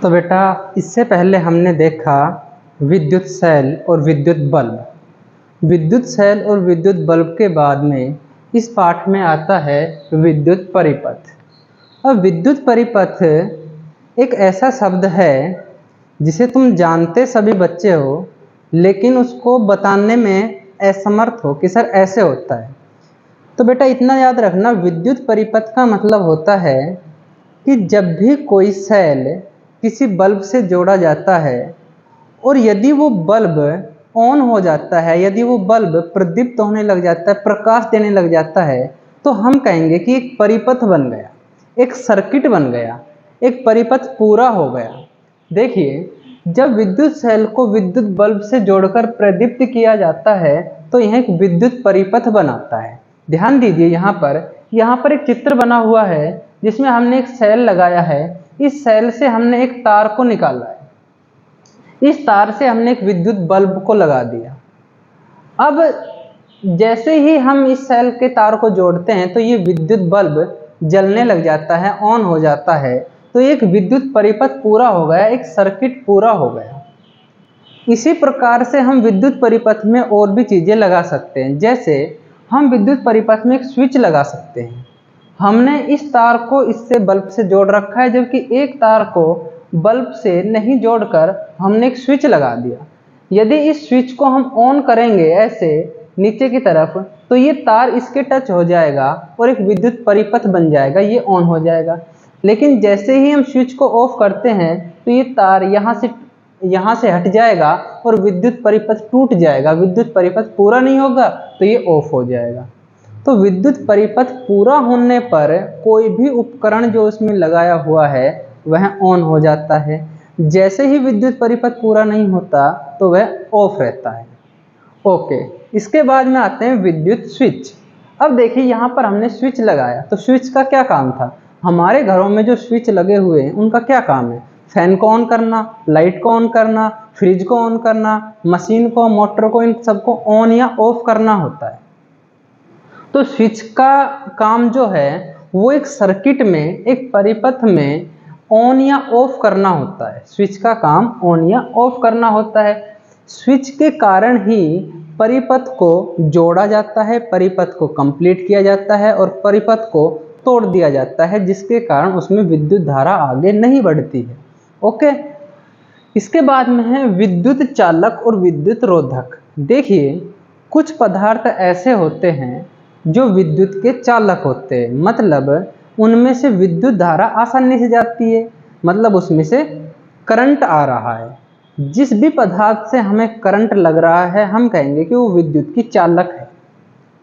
तो बेटा इससे पहले हमने देखा विद्युत सेल और विद्युत बल्ब। विद्युत सेल और विद्युत बल्ब के बाद में इस पाठ में आता है विद्युत परिपथ। अब विद्युत परिपथ एक ऐसा शब्द है जिसे तुम जानते सभी बच्चे हो, लेकिन उसको बताने में असमर्थ हो कि सर ऐसे होता है। तो बेटा इतना याद रखना, विद्युत परिपथ का मतलब होता है कि जब भी कोई सेल किसी बल्ब से जोड़ा जाता है और यदि वो बल्ब ऑन हो जाता है, यदि वो बल्ब प्रदीप्त होने लग जाता है, प्रकाश देने लग जाता है, तो हम कहेंगे कि एक परिपथ बन गया, एक सर्किट बन गया, एक परिपथ पूरा हो गया। देखिए, जब विद्युत सेल को विद्युत बल्ब से जोड़कर प्रदीप्त किया जाता है तो यह एक विद्युत परिपथ बनाता है। ध्यान दीजिए, यहाँ पर एक चित्र बना हुआ है जिसमें हमने एक सेल लगाया है। इस सेल से हमने एक तार को निकाला है, इस तार से हमने एक विद्युत बल्ब को लगा दिया। अब जैसे ही हम इस सेल के तार को जोड़ते हैं तो ये विद्युत बल्ब जलने लग जाता है, ऑन हो जाता है। तो एक विद्युत परिपथ पूरा हो गया, एक सर्किट पूरा हो गया। इसी प्रकार से हम विद्युत परिपथ में और भी चीजें लगा सकते हैं। जैसे हम विद्युत परिपथ में एक स्विच लगा सकते हैं। हमने इस तार को इससे बल्ब से जोड़ रखा है, जबकि एक तार को बल्ब से नहीं जोड़कर हमने एक स्विच लगा दिया। यदि इस स्विच को हम ऑन करेंगे ऐसे नीचे की तरफ, तो ये तार इसके टच हो जाएगा और एक विद्युत परिपथ बन जाएगा, ये ऑन हो जाएगा। लेकिन जैसे ही हम स्विच को ऑफ करते हैं तो ये तार यहाँ से हट जाएगा और विद्युत परिपथ टूट जाएगा, विद्युत परिपथ पूरा नहीं होगा, तो ये ऑफ हो जाएगा। तो विद्युत परिपथ पूरा होने पर कोई भी उपकरण जो उसमें लगाया हुआ है वह ऑन हो जाता है। जैसे ही विद्युत परिपथ पूरा नहीं होता तो वह ऑफ रहता है। ओके, इसके बाद में आते हैं विद्युत स्विच। अब देखिए, यहाँ पर हमने स्विच लगाया, तो स्विच का क्या काम था? हमारे घरों में जो स्विच लगे हुए हैं उनका क्या काम है? फैन को ऑन करना, लाइट को ऑन करना, फ्रिज को ऑन करना, मशीन को, मोटर को, इन सबको ऑन या ऑफ करना होता है। तो स्विच का काम जो है वो एक सर्किट में, एक परिपथ में ऑन या ऑफ करना होता है। स्विच का काम ऑन या ऑफ करना होता है। स्विच के कारण ही परिपथ को जोड़ा जाता है, परिपथ को कंप्लीट किया जाता है और परिपथ को तोड़ दिया जाता है, जिसके कारण उसमें विद्युत धारा आगे नहीं बढ़ती है। ओके, इसके बाद में है विद्युत चालक और विद्युत रोधक। देखिए, कुछ पदार्थ ऐसे होते हैं जो विद्युत के चालक होते हैं, मतलब उनमें से विद्युत धारा आसानी से जाती है, मतलब उसमें से करंट आ रहा है। जिस भी पदार्थ से हमें करंट लग रहा है हम कहेंगे कि वो विद्युत की चालक है।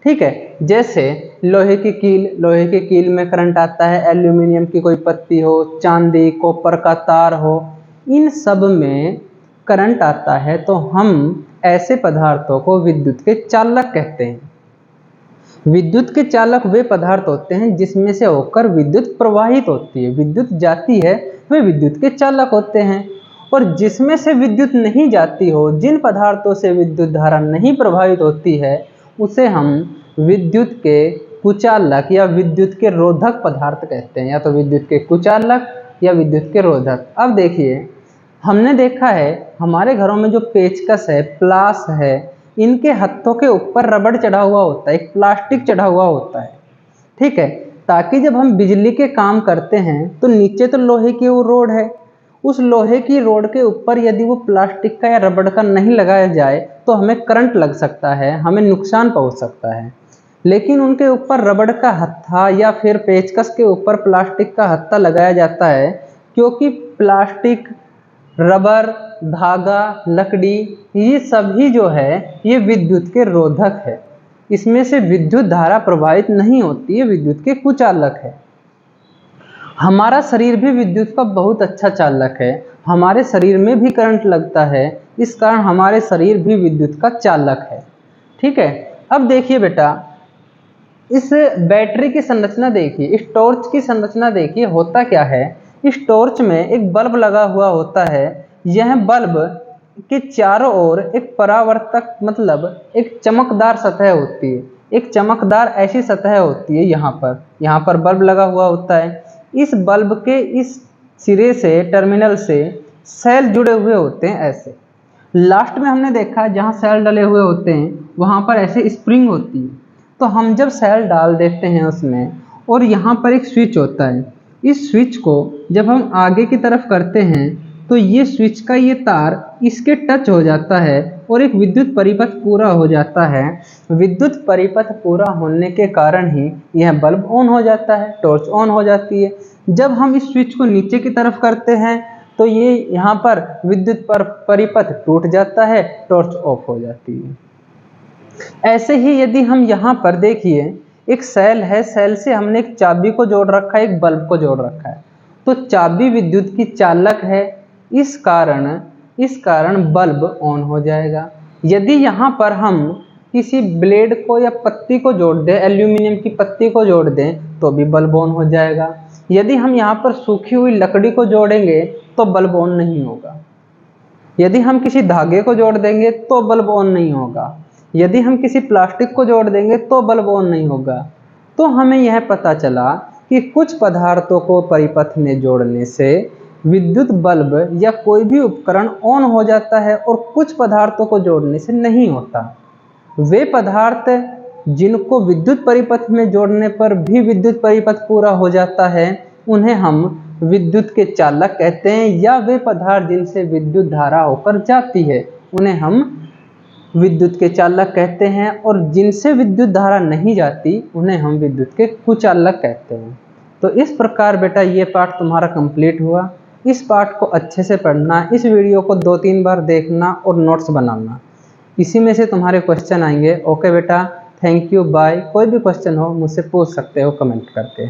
ठीक है, जैसे लोहे की कील में करंट आता है, एल्यूमिनियम की कोई पत्ती हो, चांदी, कॉपर का तार हो, इन सब में करंट आता है, तो हम ऐसे पदार्थों को विद्युत के चालक कहते हैं। विद्युत के चालक वे पदार्थ होते हैं जिसमें से होकर विद्युत प्रवाहित होती है, विद्युत जाती है, वे विद्युत के चालक होते हैं। और जिसमें से विद्युत नहीं जाती हो, जिन पदार्थों से विद्युत धारा नहीं प्रभावित होती है, उसे हम विद्युत के कुचालक या विद्युत के रोधक पदार्थ कहते हैं, या तो विद्युत के कुचालक या विद्युत के रोधक। अब देखिए, हमने देखा है हमारे घरों में जो पेचकस है, प्लास है, इनके हत्थों के ऊपर रबड़ चढ़ा हुआ होता है, एक प्लास्टिक चढ़ा हुआ होता है। ठीक है, ताकि जब हम बिजली के काम करते हैं तो नीचे तो लोहे की वो रोड है, उस लोहे की रोड के ऊपर यदि वो प्लास्टिक का या रबड़ का नहीं लगाया जाए तो हमें करंट लग सकता है, हमें नुकसान पहुंच सकता है। लेकिन उनके ऊपर रबड़ का हत्था या फिर पेचकस के ऊपर प्लास्टिक का हत्था लगाया जाता है, क्योंकि प्लास्टिक, रबर, धागा, लकड़ी, ये सभी जो है ये विद्युत के रोधक है। इसमें से विद्युत धारा प्रवाहित नहीं होती है, विद्युत के कुचालक है। हमारा शरीर भी विद्युत का बहुत अच्छा चालक है, हमारे शरीर में भी करंट लगता है, इस कारण हमारे शरीर भी विद्युत का चालक है। ठीक है, अब देखिए बेटा, इस बैटरी की संरचना देखिए, इस टॉर्च की संरचना देखिए, होता क्या है, इस टॉर्च में एक बल्ब लगा हुआ होता है। यह बल्ब के चारों ओर एक परावर्तक, मतलब एक चमकदार सतह होती है, एक चमकदार ऐसी सतह होती है। यहाँ पर बल्ब लगा हुआ होता है। इस बल्ब के इस सिरे से, टर्मिनल से सेल जुड़े हुए होते हैं ऐसे। लास्ट में हमने देखा जहाँ सेल डले हुए होते हैं वहाँ पर ऐसे स्प्रिंग होती है। तो हम जब सेल डाल देते हैं उसमें और यहाँ पर एक स्विच होता है, इस स्विच को जब हम आगे की तरफ करते हैं तो ये स्विच का ये तार इसके टच हो जाता है और एक विद्युत परिपथ पूरा हो जाता है। विद्युत परिपथ पूरा होने के कारण ही यह बल्ब ऑन हो जाता है, टॉर्च ऑन हो जाती है। जब हम इस स्विच को नीचे की तरफ करते हैं तो ये यहाँ पर विद्युत परिपथ टूट जाता है, टॉर्च ऑफ हो जाती है। ऐसे ही यदि हम यहाँ पर देखिए एक सेल है, सेल से हमने एक चाबी को जोड़ रखा है, एक बल्ब को जोड़ रखा है। तो चाबी विद्युत की चालक है, इस कारण बल्ब ऑन हो जाएगा। यदि यहाँ पर हम किसी ब्लेड को या पत्ती को जोड़ दें, एल्यूमिनियम की पत्ती को जोड़ दें तो भी बल्ब ऑन हो जाएगा। यदि हम यहाँ पर सूखी हुई लकड़ी को जोड़ेंगे तो बल्ब ऑन नहीं होगा। यदि हम किसी धागे को जोड़ देंगे तो बल्ब ऑन नहीं होगा। यदि हम किसी प्लास्टिक को जोड़ देंगे तो बल्ब ऑन नहीं होगा। तो हमें यह पता चला कि कुछ पदार्थों को परिपथ में जोड़ने से विद्युत बल्ब या कोई भी उपकरण ऑन हो जाता है और कुछ पदार्थों को जोड़ने से नहीं होता। वे पदार्थ जिनको विद्युत परिपथ में जोड़ने पर भी विद्युत परिपथ पूरा हो जाता है उन्हें हम विद्युत के चालक कहते हैं, या वे पदार्थ जिनसे विद्युत धारा होकर जाती है उन्हें हम विद्युत के चालक कहते हैं, और जिनसे विद्युत धारा नहीं जाती उन्हें हम विद्युत के कुचालक कहते हैं। तो इस प्रकार बेटा ये पाठ तुम्हारा कंप्लीट हुआ। इस पाठ को अच्छे से पढ़ना, इस वीडियो को 2-3 बार देखना और नोट्स बनाना। इसी में से तुम्हारे क्वेश्चन आएंगे। ओके बेटा, थैंक यू, बाय। कोई भी क्वेश्चन हो मुझसे पूछ सकते हो कमेंट करके।